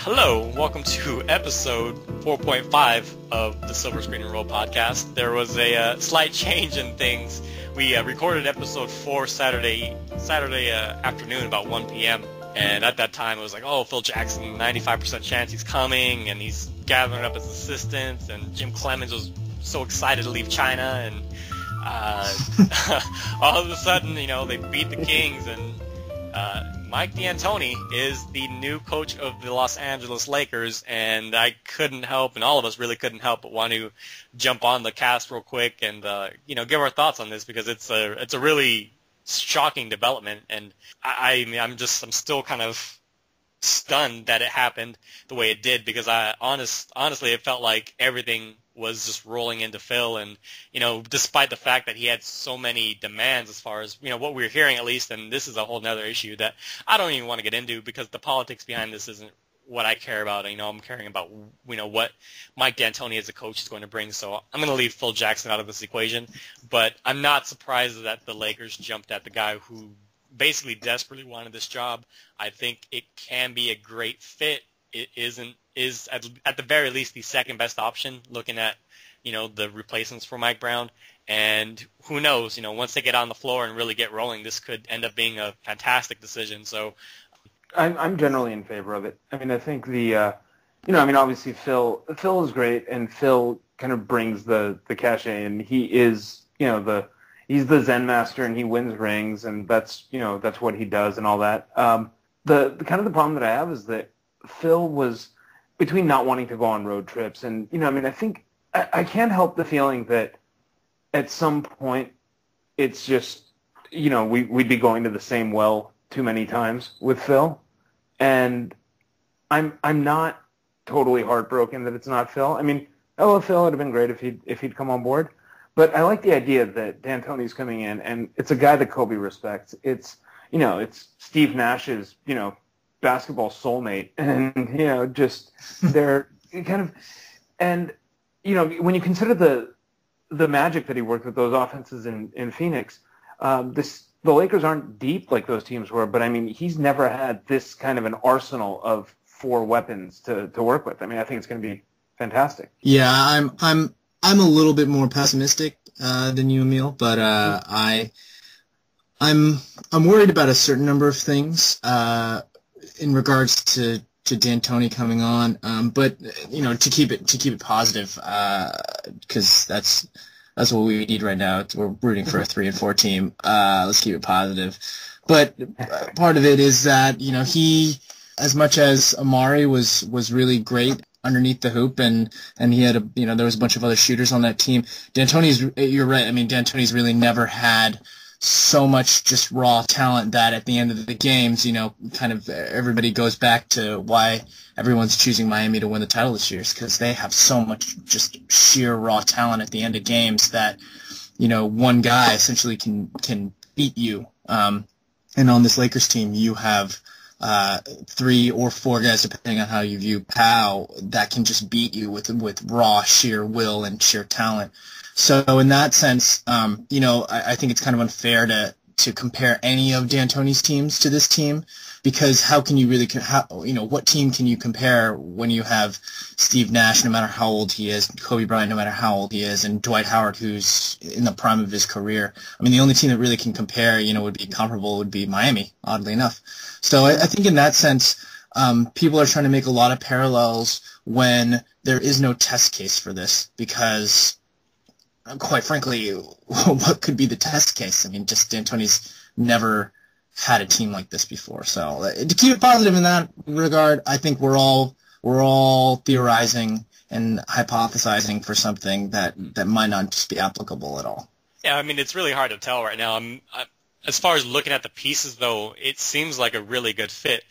Hello, welcome to episode 4.5 of the Silver Screen and Roll podcast. There was a slight change in things. We recorded episode 4 Saturday afternoon about 1 p.m. And at that time it was like, oh, Phil Jackson, 95% chance he's coming, and he's gathering up his assistants, and Jim Clemens was so excited to leave China, and all of a sudden, they beat the Kings, and Mike D'Antoni is the new coach of the Los Angeles Lakers, and I couldn't help, and all of us really couldn't help but want to jump on the cast real quick and give our thoughts on this, because it's a really shocking development, and I'm still kind of stunned that it happened the way it did, because honestly it felt like everything was just rolling into Phil, and despite the fact that he had so many demands as far as what we were hearing, at least, and this is a whole nother issue that I don't even want to get into, because the politics behind this isn't what I care about. I'm caring about what Mike D'Antoni as a coach is going to bring. So I'm going to leave Phil Jackson out of this equation, but I'm not surprised that the Lakers jumped at the guy who basically desperately wanted this job. I think it can be a great fit. It is at the very least the second best option, looking at the replacements for Mike Brown, and who knows, once they get on the floor and really get rolling, this could end up being a fantastic decision. So I'm generally in favor of it. I mean, I think obviously Phil is great, and Phil kind of brings the cachet, and he is he's the Zen master, and he wins rings, and that's what he does and all that. The kind of the problem that I have is that Phil was between not wanting to go on road trips, and I think I can't help the feeling that at some point it's just we'd be going to the same well too many times with Phil, and I'm not totally heartbroken that it's not Phil. I mean, Phil would have been great if he'd come on board, but I like the idea that D'Antoni's coming in, and it's a guy that Kobe respects. It's Steve Nash's basketball soulmate, and just they're kind of, and when you consider the magic that he worked with those offenses in Phoenix, the Lakers aren't deep like those teams were, but I mean, he's never had this kind of an arsenal of 4 weapons to work with. I mean, I think it's going to be fantastic. Yeah, I'm a little bit more pessimistic than you, Emile, but I'm worried about a certain number of things in regards to D'Antoni coming on, but to keep it positive, because that's what we need right now. We're rooting for a 3-4 team. Let's keep it positive. But part of it is that he, as much as Amari was really great underneath the hoop, and he had there was a bunch of other shooters on that team. You're right. I mean, D'Antoni's really never had so much just raw talent that at the end of the games, kind of everybody goes back to why everyone's choosing Miami to win the title this year, is because they have so much just sheer raw talent at the end of games that, one guy essentially can beat you. And on this Lakers team, you have 3 or 4 guys, depending on how you view Powell, that can just beat you with raw sheer will and sheer talent. So in that sense, I think it's kind of unfair to compare any of D'Antoni's teams to this team, because how can you really, what team can you compare when you have Steve Nash, no matter how old he is, Kobe Bryant, no matter how old he is, and Dwight Howard, who's in the prime of his career? I mean, the only team that really can compare, would be comparable, would be Miami, oddly enough. So I think in that sense, people are trying to make a lot of parallels when there is no test case for this, because quite frankly, what could be the test case? I mean, just D'Antoni's never had a team like this before. So to keep it positive in that regard, I think we're all theorizing and hypothesizing for something that might not just be applicable at all. Yeah, I mean, it's really hard to tell right now. As far as looking at the pieces, though, it seems like a really good fit.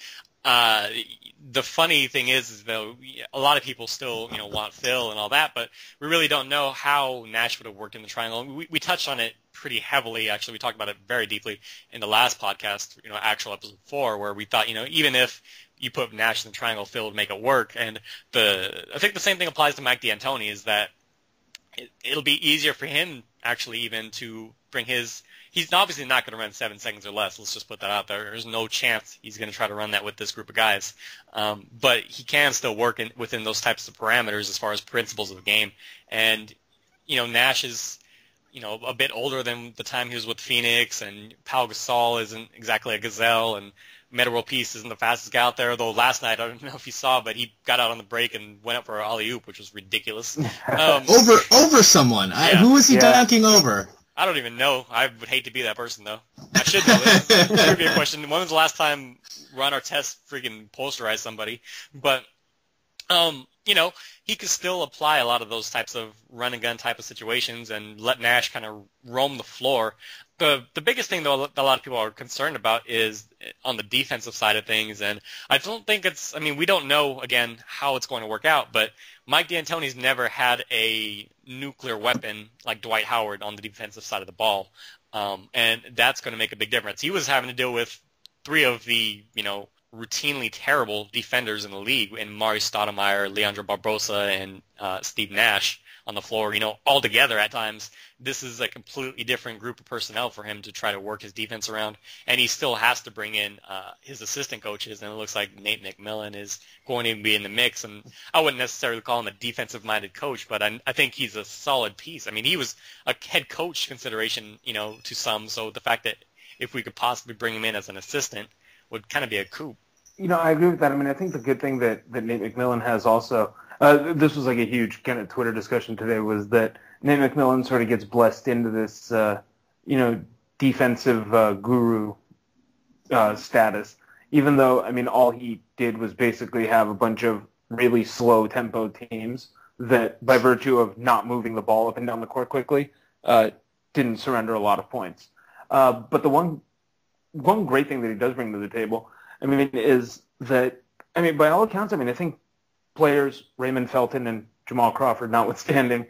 The funny thing is though, a lot of people still, want Phil and all that, but we really don't know how Nash would have worked in the triangle. We touched on it pretty heavily, actually. We talked about it very deeply in the last podcast, actual episode 4, where we thought, even if you put Nash in the triangle, Phil would make it work. And I think the same thing applies to Mike D'Antoni, is that it'll be easier for him, actually, even to bring his he's obviously not going to run 7 seconds or less. Let's just put that out there. There's no chance he's going to try to run that with this group of guys. But he can still work within those types of parameters as far as principles of the game. And, Nash is, a bit older than the time he was with Phoenix, and Pau Gasol isn't exactly a gazelle, and Meta World Peace isn't the fastest guy out there, though last night, I don't know if you saw, but he got out on the break and went up for an alley-oop, which was ridiculous. Over someone. Yeah. Who was he dunking over? I don't even know. I would hate to be that person, though. I should know this. It's a trivia question. When was the last time Ron Artest freaking posterized somebody? But, he could still apply a lot of those types of run-and-gun type of situations and let Nash kind of roam the floor. The biggest thing, though, that a lot of people are concerned about is on the defensive side of things, and I don't think we don't know, again, how it's going to work out, but Mike D'Antoni's never had a nuclear weapon like Dwight Howard on the defensive side of the ball, and that's going to make a big difference. He was having to deal with 3 of the, routinely terrible defenders in the league, in Mari Stoudemire, Leandro Barbosa, and Steve Nash on the floor, all together at times. This is a completely different group of personnel for him to try to work his defense around, and he still has to bring in his assistant coaches, and it looks like Nate McMillan is going to be in the mix, and I wouldn't necessarily call him a defensive-minded coach, but I think he's a solid piece. I mean, he was a head coach consideration, to some, so the fact that if we could possibly bring him in as an assistant would kind of be a coup. I agree with that. I mean, I think the good thing that Nate McMillan has also, this was like a huge kind of Twitter discussion today, was that Nate McMillan sort of gets blessed into this, defensive guru status, even though, all he did was basically have a bunch of really slow tempo teams that, by virtue of not moving the ball up and down the court quickly, didn't surrender a lot of points. But the one great thing that he does bring to the table, is that, by all accounts, I think players, Raymond Felton and Jamal Crawford notwithstanding,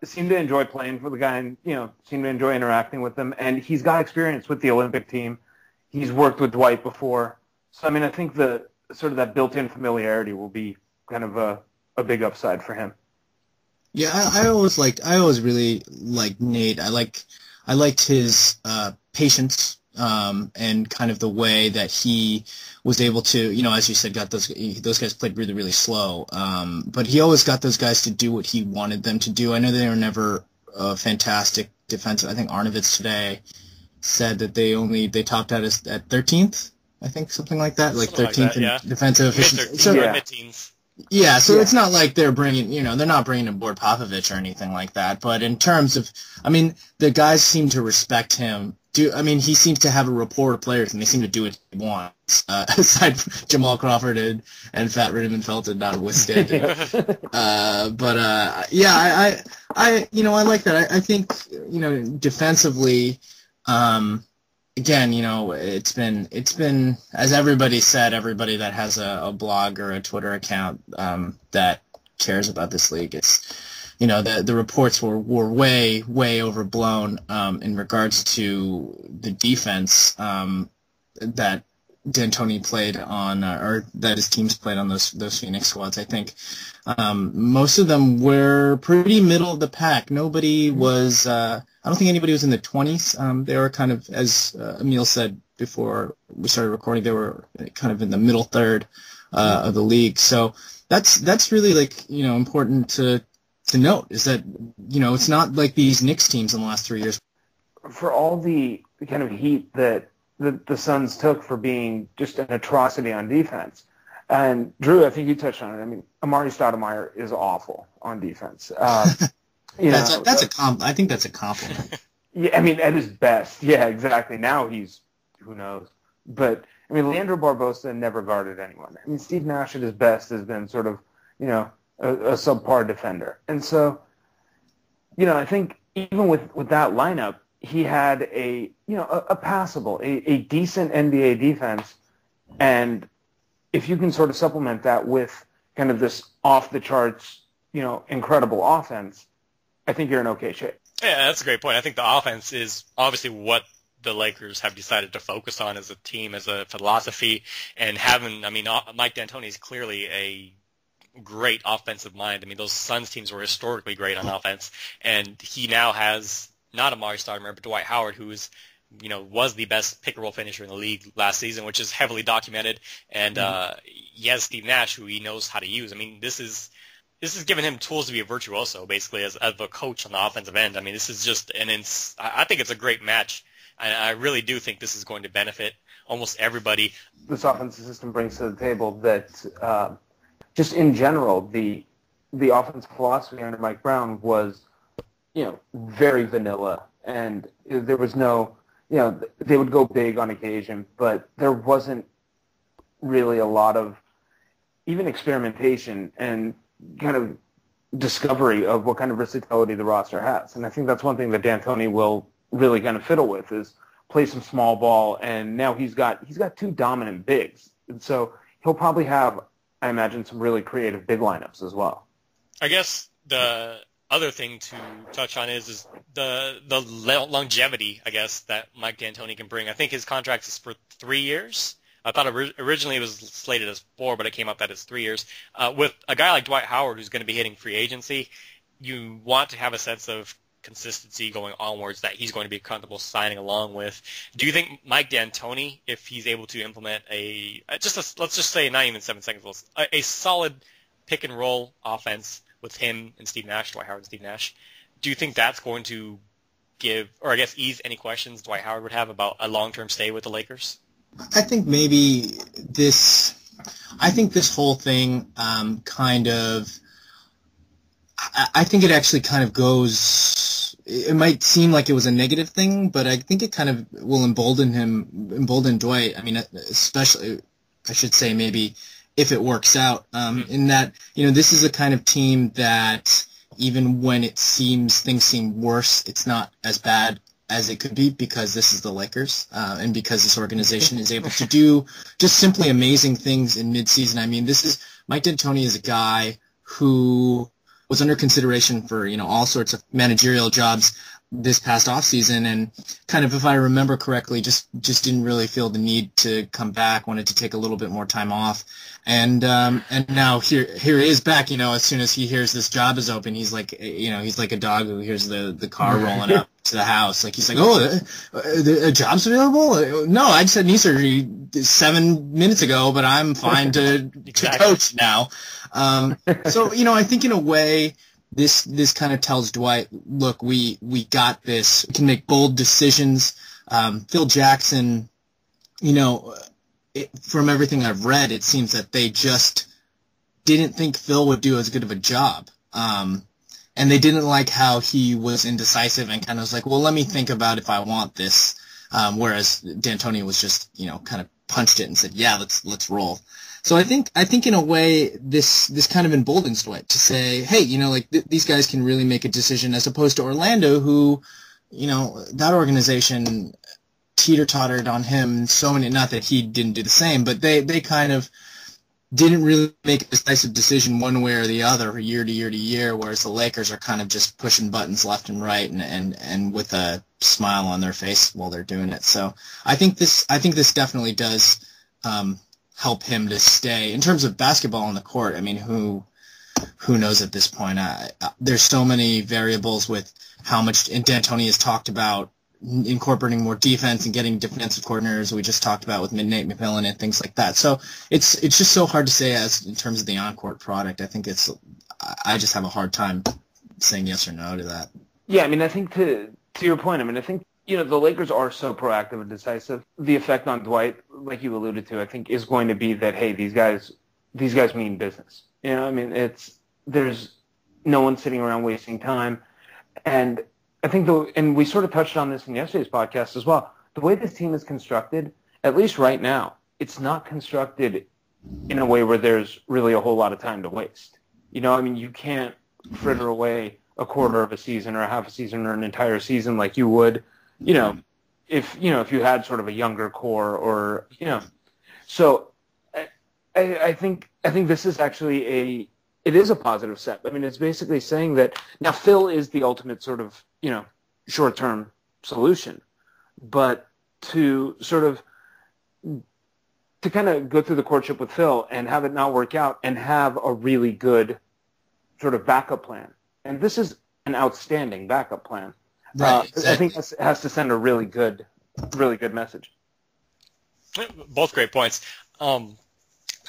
seem to enjoy playing for the guy and, seem to enjoy interacting with him. And he's got experience with the Olympic team. He's worked with Dwight before. So, I think the sort of that built-in familiarity will be kind of a big upside for him. Yeah, I always really liked Nate. I liked his patience. And kind of the way that he was able to, as you said, got those guys played really, really slow. But he always got those guys to do what he wanted them to do. I know they were never fantastic defensive. I think Arnovitz today said that they topped out at 13th. I think something like that, like 13th in defensive efficiency. So, mid-teens. Yeah, so it's not like they're bringing, they're not bringing aboard Popovich or anything like that. But in terms of, the guys seem to respect him. He seems to have a rapport with players, and they seem to do what he wants. Aside from Jamal Crawford and Fat Raymond Felton notwithstanding. I like that. I think, defensively, again, it's been, as everybody said, everybody that has a blog or a Twitter account that cares about this league, it's, the reports were way, way overblown in regards to the defense that D'Antoni played on, or that his teams played on those Phoenix squads. I think most of them were pretty middle of the pack. Nobody was. I don't think anybody was in the 20s. They were kind of, as Emile said before we started recording, they were kind of in the middle third of the league. So that's really important to note, is that it's not like these Knicks teams in the last 3 years. For all the kind of heat that the Suns took for being just an atrocity on defense, and Drew, I think you touched on it. Amari Stoudemire is awful on defense. I think that's a compliment. Yeah, at his best. Yeah, exactly. Now he's, who knows? But Leandro Barbosa never guarded anyone. Steve Nash at his best has been sort of, a subpar defender. And so, I think even with that lineup, he had a passable, a decent NBA defense. And if you can sort of supplement that with kind of this off the charts, incredible offense, I think you're in okay shape. Yeah, that's a great point. I think the offense is obviously what the Lakers have decided to focus on as a team, as a philosophy, and Mike D'Antoni is clearly a great offensive mind. Those Suns teams were historically great on offense, and he now has not Amari Stoudemire, but Dwight Howard, who is, was the best pick-and-roll finisher in the league last season, which is heavily documented. And he has Steve Nash, who he knows how to use. I mean, this is giving him tools to be a virtuoso, basically, as a coach on the offensive end. I mean, this is just I think it's a great match. I really do think this is going to benefit almost everybody. This offensive system brings to the table that just in general, the offensive philosophy under Mike Brown was, very vanilla, and there was no, they would go big on occasion, but there wasn't really a lot of even experimentation and kind of discovery of what kind of versatility the roster has. And I think that's one thing that D'Antoni will really kind of fiddle with, is play some small ball, and now he's got two dominant bigs. And so he'll probably have, I imagine, some really creative big lineups as well. I guess the other thing to touch on is the longevity, I guess, that Mike D'Antoni can bring. I think his contract is for 3 years. I thought originally it was slated as 4, but it came up that it's 3 years. With a guy like Dwight Howard, who's going to be hitting free agency, you want to have a sense of consistency going onwards that he's going to be comfortable signing along with. Do you think Mike D'Antoni, if he's able to implement let's just say not even 7 seconds, a solid pick and roll offense with him and Steve Nash, Dwight Howard and Steve Nash, do you think that's going to give, or I guess ease any questions Dwight Howard would have about a long-term stay with the Lakers? I think maybe this whole thing kind of, I think it actually kind of goes, it might seem like it was a negative thing, but I think it kind of will embolden Dwight. I mean, especially, I should say maybe if it works out, in that, this is a kind of team that even when things seem worse, it's not as bad as it could be, because this is the Lakers, and because this organization is able to do just simply amazing things in midseason. I mean, Mike D'Antoni is a guy who was under consideration for, all sorts of managerial jobs this past offseason, and kind of, if I remember correctly, just didn't really feel the need to come back, wanted to take a little bit more time off. And now here he is back, as soon as he hears this job is open, he's like a dog who hears the car rolling up to the house. Like, he's like, oh, a job's available? No, I just had knee surgery 7 minutes ago, but I'm fine to coach now. So, I think in a way, this kind of tells Dwight, look, we got this. We can make bold decisions. Phil Jackson, from everything I've read, it seems that they just didn't think Phil would do as good of a job. And they didn't like how he was indecisive and kind of was like, well, let me think about if I want this. Whereas D'Antoni was just, kind of punched it and said, yeah, let's roll. So I think in a way this kind of emboldens Dwight to say, hey, these guys can really make a decision, as opposed to Orlando, who, that organization teeter-tottered on him so many, not that he didn't do the same, but they kind of didn't really make a decisive decision one way or the other year to year to year, whereas the Lakers are kind of just pushing buttons left and right and with a smile on their face while they're doing it. So I think this definitely does help him to stay. In terms of basketball on the court, I mean, who knows at this point? There's so many variables with how much, and D'Antoni has talked about incorporating more defense and getting defensive coordinators. We just talked about with Nate McMillan and things like that. So it's just so hard to say as in terms of the on-court product. I think I just have a hard time saying yes or no to that. Yeah, I mean, I think to your point, I mean, I think, the Lakers are so proactive and decisive. The effect on Dwight, like you alluded to, I think is going to be that, hey, these guys mean business. I mean, there's no one sitting around wasting time. And I think and we sort of touched on this in yesterday's podcast as well, the way this team is constructed, at least right now, it's not constructed in a way where there's really a whole lot of time to waste. I mean, you can't fritter away a quarter of a season or a half a season or an entire season like you would, if you had sort of a younger core or, So I think this is actually it is a positive step. I mean, it's basically saying that now Phil is the ultimate sort of, short-term solution, but to kind of go through the courtship with Phil and have it not work out and have a really good sort of backup plan. And this is an outstanding backup plan. Right. Exactly. I think that has to send a really good message. Both great points. I'm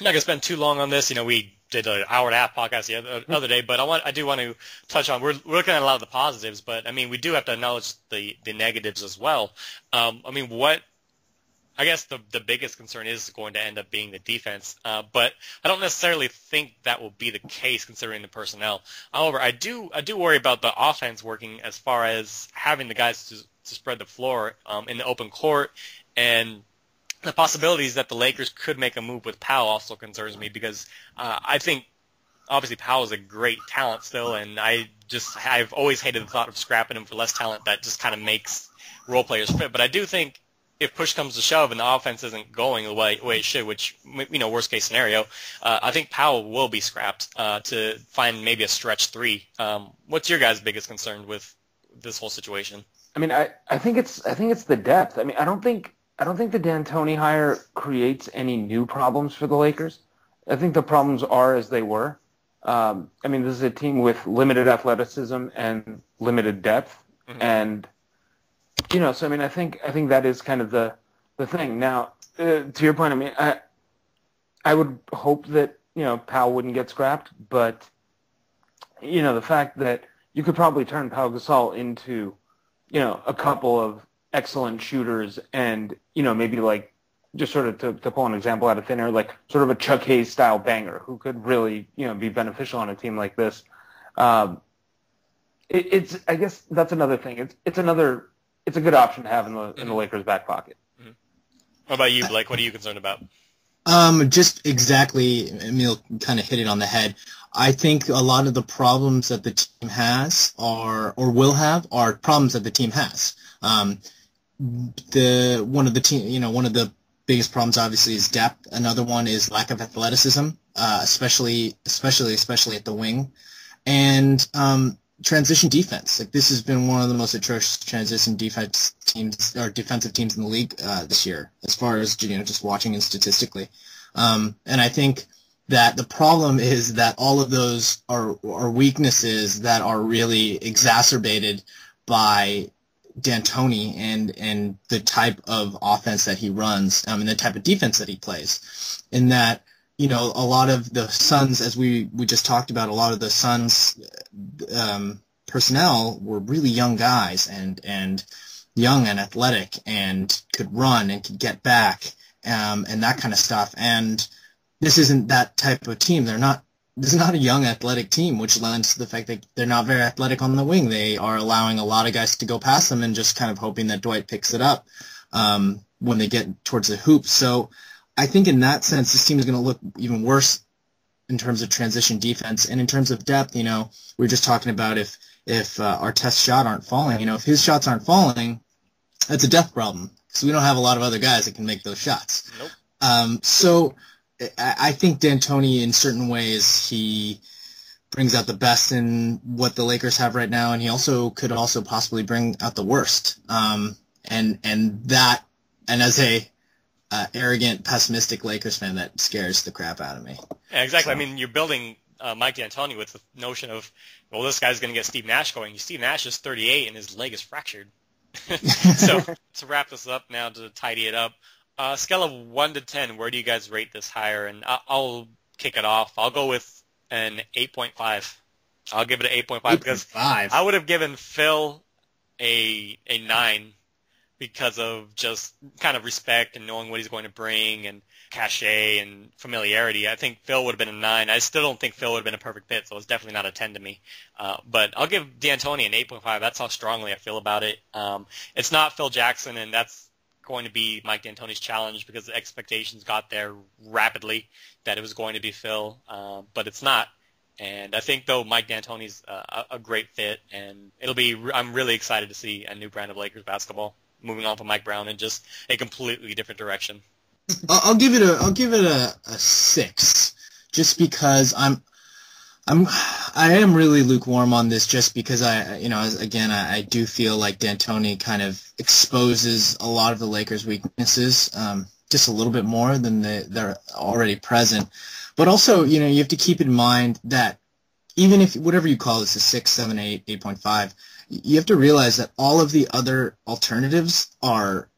not going to spend too long on this. We did an hour and a half podcast the other day, but I do want to touch on, we're looking at a lot of the positives, but we do have to acknowledge the negatives as well. I guess the biggest concern is going to end up being the defense, but I don't necessarily think that will be the case considering the personnel. However, I do worry about the offense working as far as having the guys to spread the floor in the open court, and the possibilities that the Lakers could make a move with Powell also concerns me because I think obviously Powell is a great talent still, and I've always hated the thought of scrapping him for less talent. That just kind of makes role players fit. But I do think if push comes to shove and the offense isn't going the way it should, which, worst case scenario, I think Powell will be scrapped to find maybe a stretch three. What's your guys' biggest concern with this whole situation? I think it's the depth. I don't think the D'Antoni hire creates any new problems for the Lakers. I think the problems are as they were. This is a team with limited athleticism and limited depth, and I think that is kind of the thing. Now, to your point, I would hope that Powell wouldn't get scrapped, but the fact that you could probably turn Pau Gasol into a couple of excellent shooters, and maybe like just sort of to pull an example out of thin air, like sort of a Chuck Hayes style banger who could really be beneficial on a team like this. It's I guess that's another thing. It's a good option to have in the Lakers' back pocket. Mm-hmm. What about you, Blake? What are you concerned about? Just exactly, Emile kind of hit it on the head. I think a lot of the problems that the team has or will have are problems that the team has. One of the biggest problems obviously is depth. Another one is lack of athleticism, especially at the wing, and transition defense. Like, this has been one of the most atrocious transition defensive teams in the league this year, as far as just watching and statistically. And I think that the problem is that all of those are weaknesses that are really exacerbated by D'Antoni and the type of offense that he runs, and the type of defense that he plays. In that, a lot of the Suns, as we just talked about, a lot of the Suns personnel were really young guys and young and athletic and could run and could get back and that kind of stuff. And this isn't that type of team. This is not a young athletic team, which lends to the fact that they're not very athletic on the wing. They are allowing a lot of guys to go past them and just kind of hoping that Dwight picks it up when they get towards the hoop. So I think in that sense, this team is going to look even worse in terms of transition defense. And in terms of depth, we were just talking about if Artest's shot aren't falling, if his shots aren't falling, that's a depth problem because we don't have a lot of other guys that can make those shots. Nope. So I think D'Antoni, in certain ways, he brings out the best in what the Lakers have right now, and he could possibly bring out the worst. And as a arrogant, pessimistic Lakers fan, that scares the crap out of me. Yeah, exactly. So. You're building Mike D'Antoni with the notion of, well, this guy's going to get Steve Nash going. Steve Nash is 38 and his leg is fractured. So to wrap this up now, to tidy it up, scale of 1 to 10, where do you guys rate this hire? And I'll kick it off. I'll go with an 8.5. I'll give it an 8.5 because I would have given Phil a 9 because of just kind of respect and knowing what he's going to bring and cachet and familiarity. I think Phil would have been a 9. I still don't think Phil would have been a perfect fit, so it's definitely not a 10 to me. But I'll give D'Antoni an 8.5. That's how strongly I feel about it. It's not Phil Jackson, and that's going to be Mike D'Antoni's challenge because the expectations got there rapidly that it was going to be Phil, but it's not. And I think, though, Mike D'Antoni's a great fit, and I'm really excited to see a new brand of Lakers basketball moving on from Mike Brown in just a completely different direction. I'll give it a 6, just because I am really lukewarm on this, just because I do feel like D'Antoni kind of exposes a lot of the Lakers' weaknesses just a little bit more than they're already present. But also, you have to keep in mind that even if whatever you call this, a 6, 7, 8, 8.5, you have to realize that all of the other alternatives are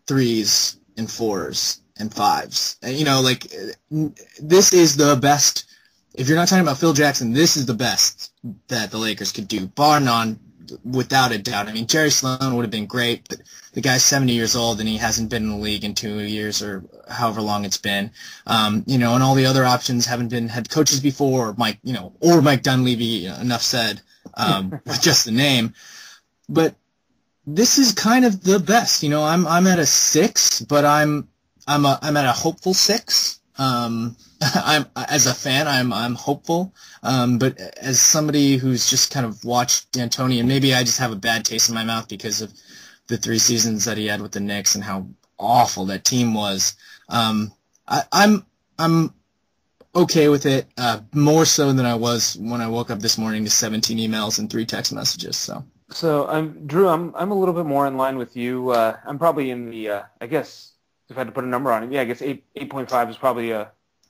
3s and 4s and 5s. And, this is the best. If you're not talking about Phil Jackson, this is the best that the Lakers could do, bar none, without a doubt. I mean, Jerry Sloan would have been great, but the guy's 70 years old and he hasn't been in the league in 2 years or however long it's been. And all the other options haven't been head coaches before, or Mike Dunleavy, enough said, with just the name. But this is kind of the best. I'm at a 6, but I'm at a hopeful 6. As a fan, I'm hopeful. But as somebody who's just kind of watched D'Antoni, and maybe I just have a bad taste in my mouth because of the 3 seasons that he had with the Knicks and how awful that team was. I'm okay with it, more so than I was when I woke up this morning to 17 emails and 3 text messages. So Drew, I'm a little bit more in line with you. I'm probably in the I guess if I had to put a number on it, I guess 8.5 is probably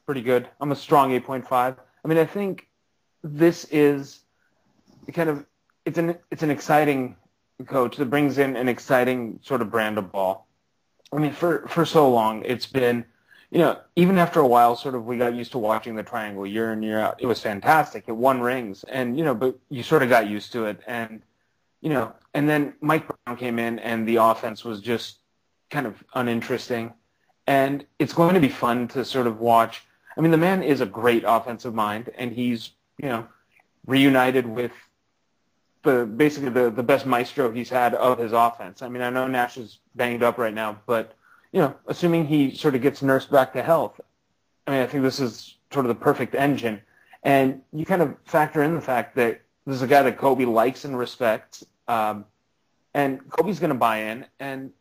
pretty good. I'm a strong 8.5. I mean, I think this is kind of it's an exciting coach that brings in an exciting sort of brand of ball. I mean, for so long it's been, even after a while, sort of we got used to watching the triangle year in, year out. It was fantastic. It won rings, and but you sort of got used to it, and and then Mike Brown came in, and the offense was just kind of uninteresting. And it's going to be fun to sort of watch. I mean, the man is a great offensive mind, and he's, reunited with basically the best maestro he's had of his offense. I mean, I know Nash is banged up right now, but, assuming he sort of gets nursed back to health, I mean, I think this is sort of the perfect engine. And you kind of factor in the fact that this is a guy that Kobe likes and respects, and Kobe's going to buy in, and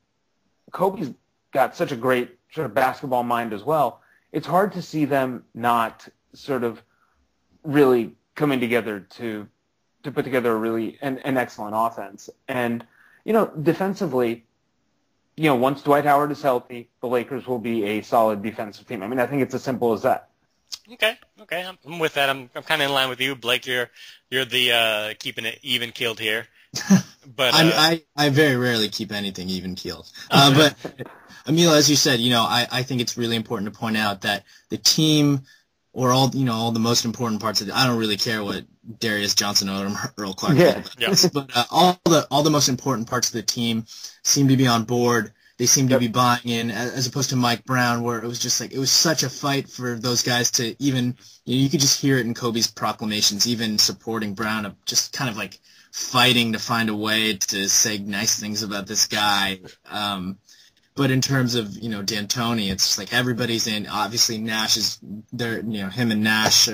Kobe's got such a great sort of basketball mind as well. It's hard to see them not sort of really coming together to put together a really an excellent offense. And defensively, once Dwight Howard is healthy, the Lakers will be a solid defensive team. I mean, I think it's as simple as that. Okay, I'm with that. I'm kind of in line with you, Blake. You're the keeping it even keeled here. But I very rarely keep anything even keeled. But Emile, as you said, I think it's really important to point out that the team, or all the most important parts of it, I don't really care what Darius Johnson or Earl Clark did, but all the most important parts of the team seem to be on board. They seem to be buying in, as opposed to Mike Brown, where it was just like, it was such a fight for those guys to even, you could just hear it in Kobe's proclamations, even supporting Brown, of just kind of like fighting to find a way to say nice things about this guy. But in terms of, D'Antoni, it's just like everybody's in. Obviously, Nash is there, him and Nash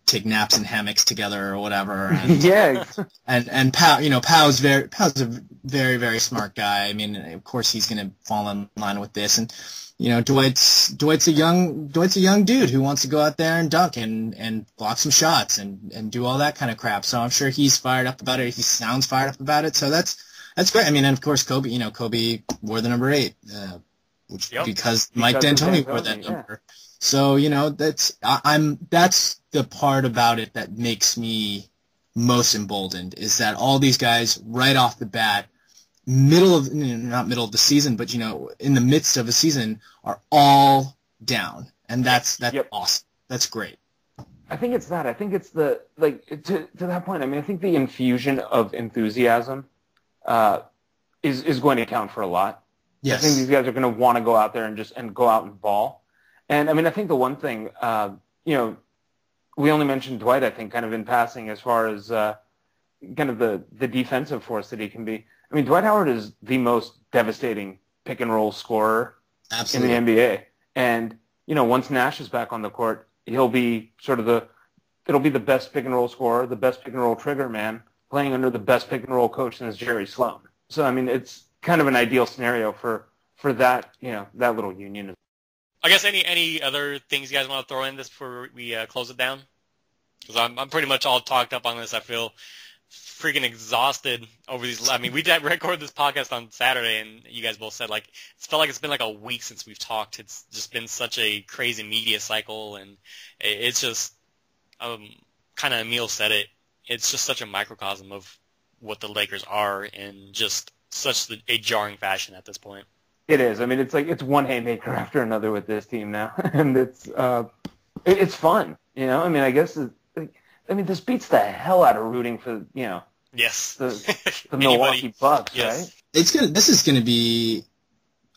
take naps in hammocks together or whatever. And, and Pow's a very, very smart guy. I mean, of course he's going to fall in line with this. And, Dwight's a young dude who wants to go out there and dunk and block some shots and do all that kind of crap. So I'm sure he's fired up about it. He sounds fired up about it. So that's great. I mean, and of course Kobe wore the number 8, because Mike D'Antoni wore that number. So, that's the part about it that makes me most emboldened, is that all these guys right off the bat, not middle of the season, but, in the midst of a season, are all down. And that's awesome. That's great. I think it's that. I think it's to that point. I mean, I think the infusion of enthusiasm is going to count for a lot. Yes. I think these guys are going to want to go out there and go out and ball. And I mean, I think the one thing, we only mentioned Dwight, I think, kind of in passing, as far as kind of the defensive force that he can be. I mean, Dwight Howard is the most devastating pick and roll scorer in the NBA. And, once Nash is back on the court, he'll be it'll be the best pick and roll scorer, the best pick and roll trigger man, playing under the best pick and roll coach, and it's Jerry Sloan. So, I mean, it's kind of an ideal scenario for that, that little union. I guess any other things you guys want to throw in this before we close it down? Because I'm pretty much all talked up on this. I feel freaking exhausted over these. I mean, we did record this podcast on Saturday, and you guys both said, like, it felt like it's been like a week since we've talked. It's just been such a crazy media cycle, and it's just kind of Emile said it. It's just such a microcosm of what the Lakers are in just such a jarring fashion at this point. It is. I mean, it's like it's one haymaker after another with this team now, and it's fun. You know, I mean, I guess this beats the hell out of rooting for Yes, the Milwaukee Bucks, yes. right? This is gonna be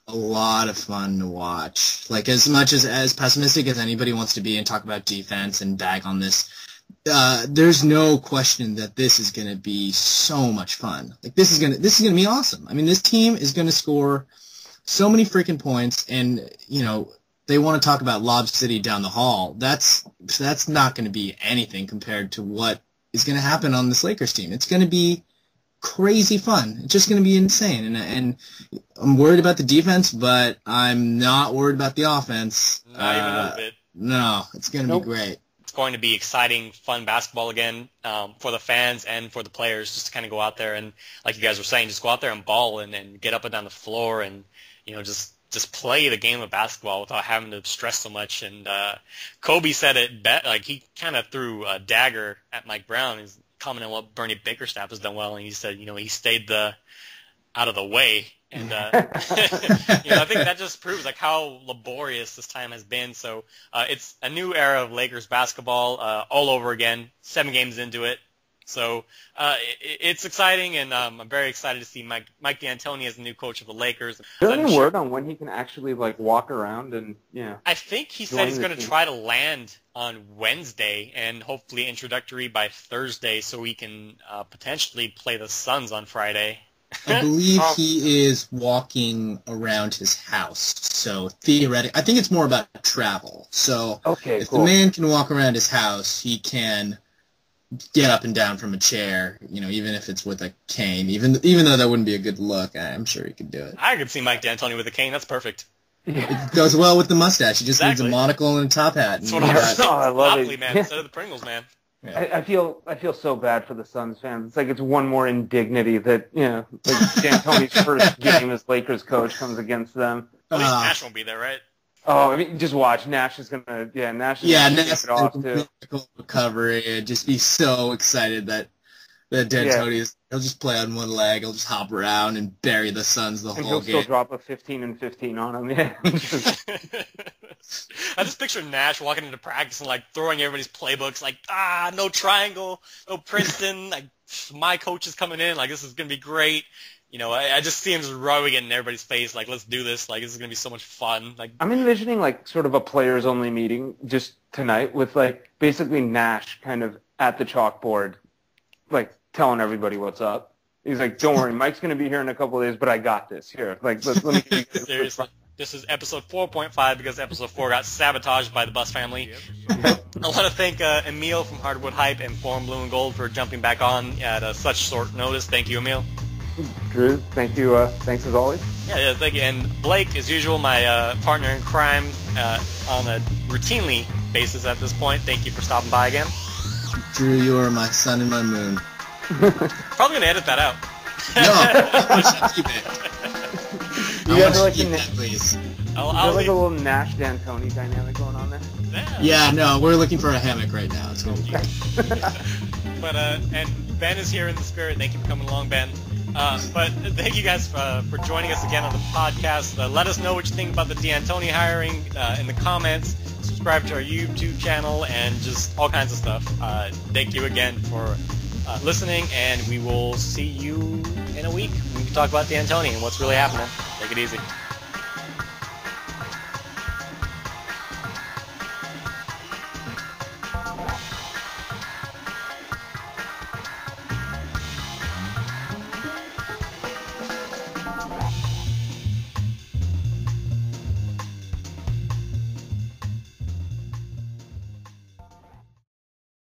a lot of fun to watch. Like, as much as pessimistic as anybody wants to be and talk about defense and bag on this, there's no question that this is gonna be so much fun. Like, this is gonna be awesome. I mean, this team is gonna score so many freaking points, and they want to talk about Lob City down the hall. That's not going to be anything compared to what is going to happen on this Lakers team. It's going to be crazy fun. It's just going to be insane. And I'm worried about the defense, but I'm not worried about the offense. Not even a little bit. No, it's going to be great. It's going to be exciting, fun basketball again for the fans and for the players, just to kind of go out there and, like you guys were saying, just go out there and ball and get up and down the floor and just play the game of basketball without having to stress so much. And Kobe said it like he kind of threw a dagger at Mike Brown. He's commenting on what Bernie Bickerstaff has done well, and he said, he stayed out of the way. And I think that just proves like how laborious this time has been. So it's a new era of Lakers basketball all over again. 7 games into it. So it's exciting, and I'm very excited to see Mike D'Antoni as the new coach of the Lakers. Is there any word on when he can actually walk around and I think he said he's going to try to land on Wednesday and hopefully introductory by Thursday, so he can potentially play the Suns on Friday. I believe he is walking around his house, so theoretically, I think it's more about travel. So if the man can walk around his house, he can get up and down from a chair, even if it's with a cane. Even though that wouldn't be a good look, I'm sure he could do it. I could see Mike D'Antoni with a cane. That's perfect. It goes well with the mustache. He just needs a monocle and a top hat. That's what I love it. Man, instead of the Pringles, man. Yeah. I feel so bad for the Suns fans. It's like it's one more indignity that D'Antoni's first game as Lakers coach comes against them. At least Nash won't be there, right? Oh, I mean, just watch. Nash is gonna Nash is gonna kick it off too. Recovery, and just be so excited that D'Antoni he'll just play on one leg, he'll just hop around and bury the Suns the whole game. He'll still drop a 15 and 15 on him. Yeah. I just picture Nash walking into practice and throwing everybody's playbooks, no triangle, no Princeton, my coach is coming in, this is gonna be great. I just see him just rubbing it in everybody's face, let's do this, this is going to be so much fun. I'm envisioning, sort of a players-only meeting just tonight with, basically Nash kind of at the chalkboard, telling everybody what's up. He's like, don't worry, Mike's going to be here in a couple of days, but I got this. Here, let me give you Seriously. This is episode 4.5 because episode 4 got sabotaged by the Bus family. I want to thank Emile from Hardwood Hype and Forum Blue and Gold for jumping back on at such short notice. Thank you, Emile. Drew, thank you. Thanks as always. Yeah, thank you. And Blake, as usual, my partner in crime on a routinely basis at this point. Thank you for stopping by again. Drew, you are my sun and my moon. Probably going to edit that out. No, I should keep it. You guys are please. There's a little Nash D'Antoni dynamic going on there. Yeah, no, we're looking for a hammock right now. It's going to be But and Ben is here in the spirit. Thank you for coming along, Ben. But thank you guys for joining us again on the podcast. Let us know what you think about the D'Antoni hiring in the comments. Subscribe to our YouTube channel and just all kinds of stuff. Thank you again for listening, and we will see you in a week. We can talk about D'Antoni and what's really happening. Take it easy.